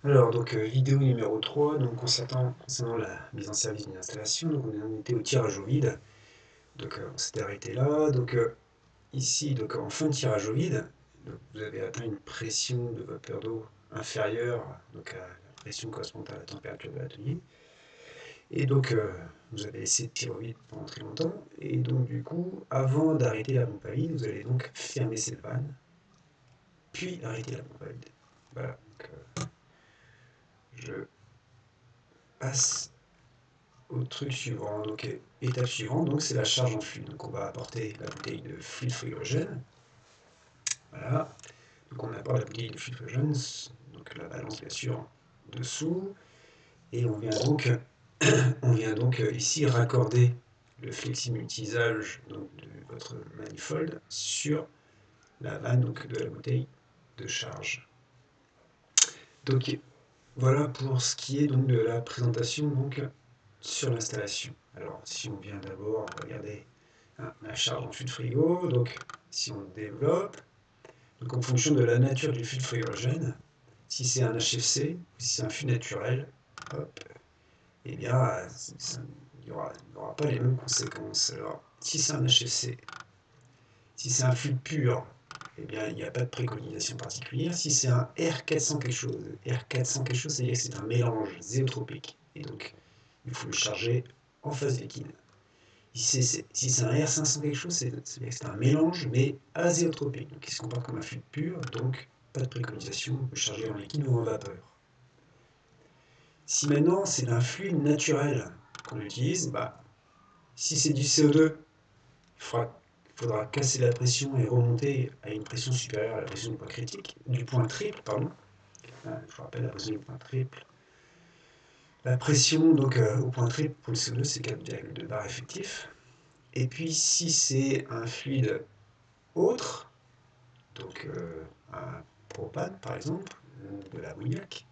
Alors, donc, vidéo numéro 3, donc, concernant la mise en service d'une installation. Donc, on en était au tirage au vide. Donc, on s'était arrêté là. Donc, ici, donc, en fin de tirage au vide, donc, vous avez atteint une pression de vapeur d'eau inférieure donc, à la pression correspondant à la température de l'atelier. Et donc, vous avez laissé tirer au vide pendant très longtemps. Et donc, du coup, avant d'arrêter la pompe à vide, vous allez donc fermer cette vanne, puis arrêter la pompe à vide. Voilà. Donc, je passe au truc suivant. Donc, étape suivante, donc c'est la charge en flux. Donc, on va apporter la bouteille de fluide frigorigène. Voilà. Donc, on apporte la bouteille de fluide frigorigène, donc la balance bien sûr dessous, et on vient donc ici raccorder le flexi multi-usage de votre manifold sur la vanne donc, de la bouteille de charge. Donc voilà pour ce qui est donc de la présentation donc, sur l'installation. Alors si on vient d'abord regarder la charge en fût de frigo, donc si on développe, donc en fonction de la nature du fût de frigorigène, si c'est un HFC ou si c'est un fût naturel, hop, eh bien il n'y aura pas les mêmes conséquences. Alors si c'est un HFC, si c'est un fluide pur, eh bien, il n'y a pas de préconisation particulière. Si c'est un R400 quelque chose, R400 quelque chose, c'est-à-dire que c'est un mélange zéotropique. Et donc, il faut le charger en phase liquide. Si c'est un R500 quelque chose, c'est-à-dire que c'est un mélange, mais azéotropique. Donc, il se comporte comme un fluide pur, donc pas de préconisation, on peut charger en liquide ou en vapeur. Si maintenant c'est un fluide naturel qu'on utilise, si c'est du CO2, il faudra casser la pression et remonter à une pression supérieure à la pression du point critique, du point triple, pardon. Je vous rappelle la pression du point triple. La pression donc, au point triple pour le CO2, c'est 4,2 bar effectif. Et puis si c'est un fluide autre, donc un propane par exemple, ou de l'ammoniac,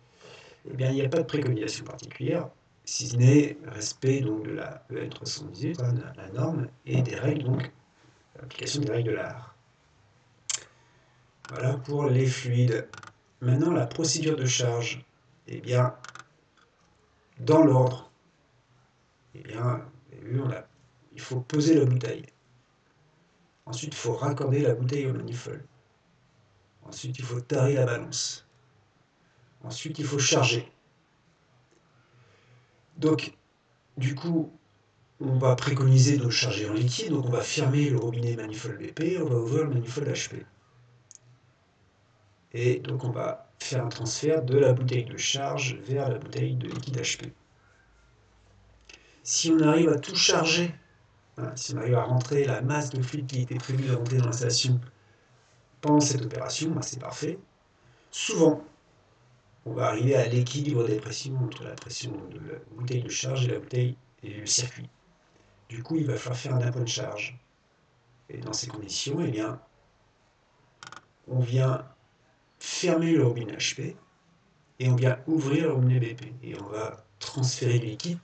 eh bien il n'y a pas de préconisation particulière, si ce n'est respect donc, de la EN 318, la norme, et des règles, donc l'application des règles de l'art. Voilà pour les fluides. Maintenant, la procédure de charge, eh bien, dans l'ordre, eh bien, il faut peser la bouteille. Ensuite, il faut raccorder la bouteille au manifold. Ensuite, il faut tarer la balance. Ensuite, il faut charger. Donc, du coup, on va préconiser de charger en liquide, donc on va fermer le robinet manifold BP, on va ouvrir le manifold HP. Et donc on va faire un transfert de la bouteille de charge vers la bouteille de liquide HP. Si on arrive à tout charger, si on arrive à rentrer la masse de fluide qui était prévue de rentrer dans l'installation pendant cette opération, c'est parfait. Souvent, on va arriver à l'équilibre des pressions entre la pression de la bouteille de charge et la bouteille et le circuit. Du coup, il va falloir faire un appoint de charge. Et dans ces conditions, eh bien, on vient fermer le robinet HP et on vient ouvrir le robinet BP. Et on va transférer du liquide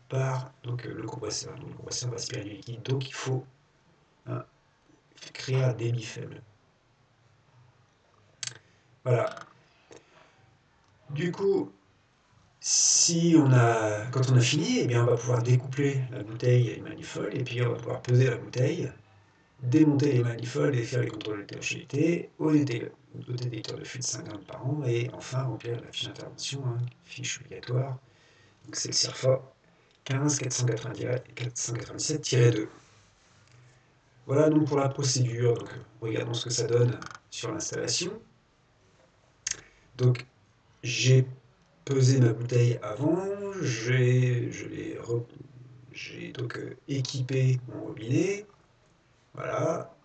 par donc, le compresseur. Donc, le compresseur va aspirer du liquide, donc il faut créer un débit faible. Voilà. Du coup, quand on a fini, eh bien, on va pouvoir découpler la bouteille et les manifolds, et puis on va pouvoir peser la bouteille, démonter les manifolds et faire les contrôles d'étanchéité au détecteur de fuite 50 par an, et enfin remplir la fiche d'intervention, fiche obligatoire. Donc c'est le CERFA 15 497-2. Voilà donc pour la procédure. Donc, regardons ce que ça donne sur l'installation. Donc, j'ai pesé ma bouteille avant, j'ai donc équipé mon robinet. Voilà.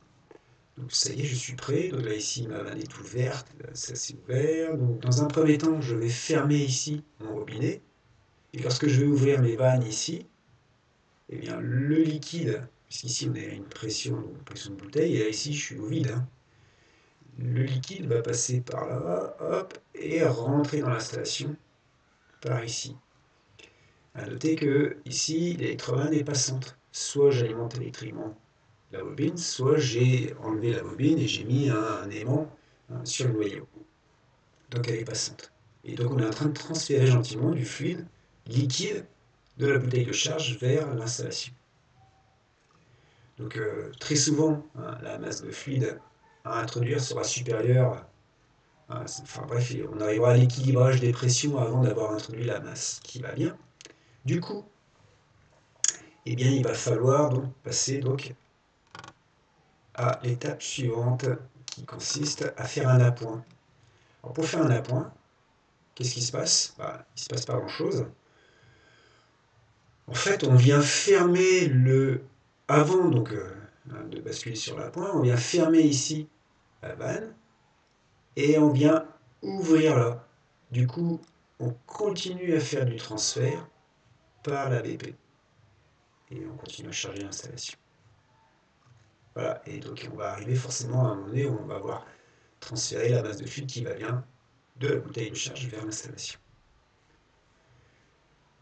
Donc, ça y est, je suis prêt. Donc là, ici, ma vanne est ouverte. Ça, c'est ouvert. Donc, dans un premier temps, je vais fermer ici mon robinet. Et lorsque je vais ouvrir mes vannes ici, eh bien, le liquide, puisqu'ici on est à une pression de bouteille, et là ici je suis au vide, le liquide va passer par là, hop, et rentrer dans l'installation par ici. A noter que ici l'électrovanne est passante. Soit j'alimente électriquement la bobine, soit j'ai enlevé la bobine et j'ai mis un aimant sur le noyau. Donc elle est passante. Et donc on est en train de transférer gentiment du fluide liquide de la bouteille de charge vers l'installation. Donc très souvent, hein, la masse de fluide à introduire sera supérieure, enfin bref, on arrivera à l'équilibrage des pressions avant d'avoir introduit la masse qui va bien. Du coup, eh bien, il va falloir donc passer à l'étape suivante qui consiste à faire un appoint. Alors pour faire un appoint, qu'est-ce qui se passe? Il ne se passe pas grand-chose. En fait, on vient fermer avant de basculer sur l'appoint, on vient fermer ici la vanne et on vient ouvrir là. Du coup, on continue à faire du transfert par la BP et on continue à charger l'installation. Voilà, et donc on va arriver forcément à un moment donné où on va avoir transféré la masse de fluide qui va bien de la bouteille de charge vers l'installation.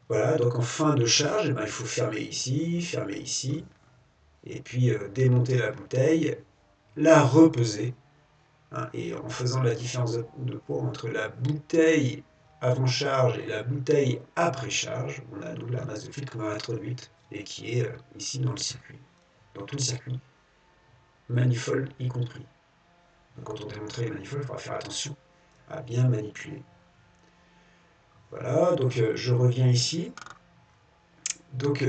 Voilà, donc en fin de charge, il faut fermer ici, et puis démonter la bouteille, la repeser, hein, et en faisant la différence de poids entre la bouteille avant charge et la bouteille après charge, on a donc la masse de fluide qu'on a introduite et qui est ici dans le circuit, dans tout le circuit, manifold y compris. Donc quand on démontrait les manifolds, il faudra faire attention à bien manipuler. Voilà, donc je reviens ici. Donc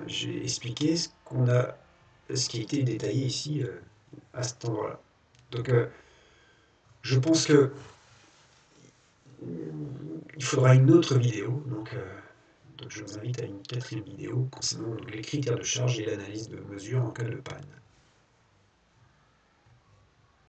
j'ai expliqué ce qui a été détaillé ici à cet endroit-là. Donc je pense que il faudra une autre vidéo. Donc je vous invite à une quatrième vidéo concernant les critères de charge et l'analyse de mesure en cas de panne.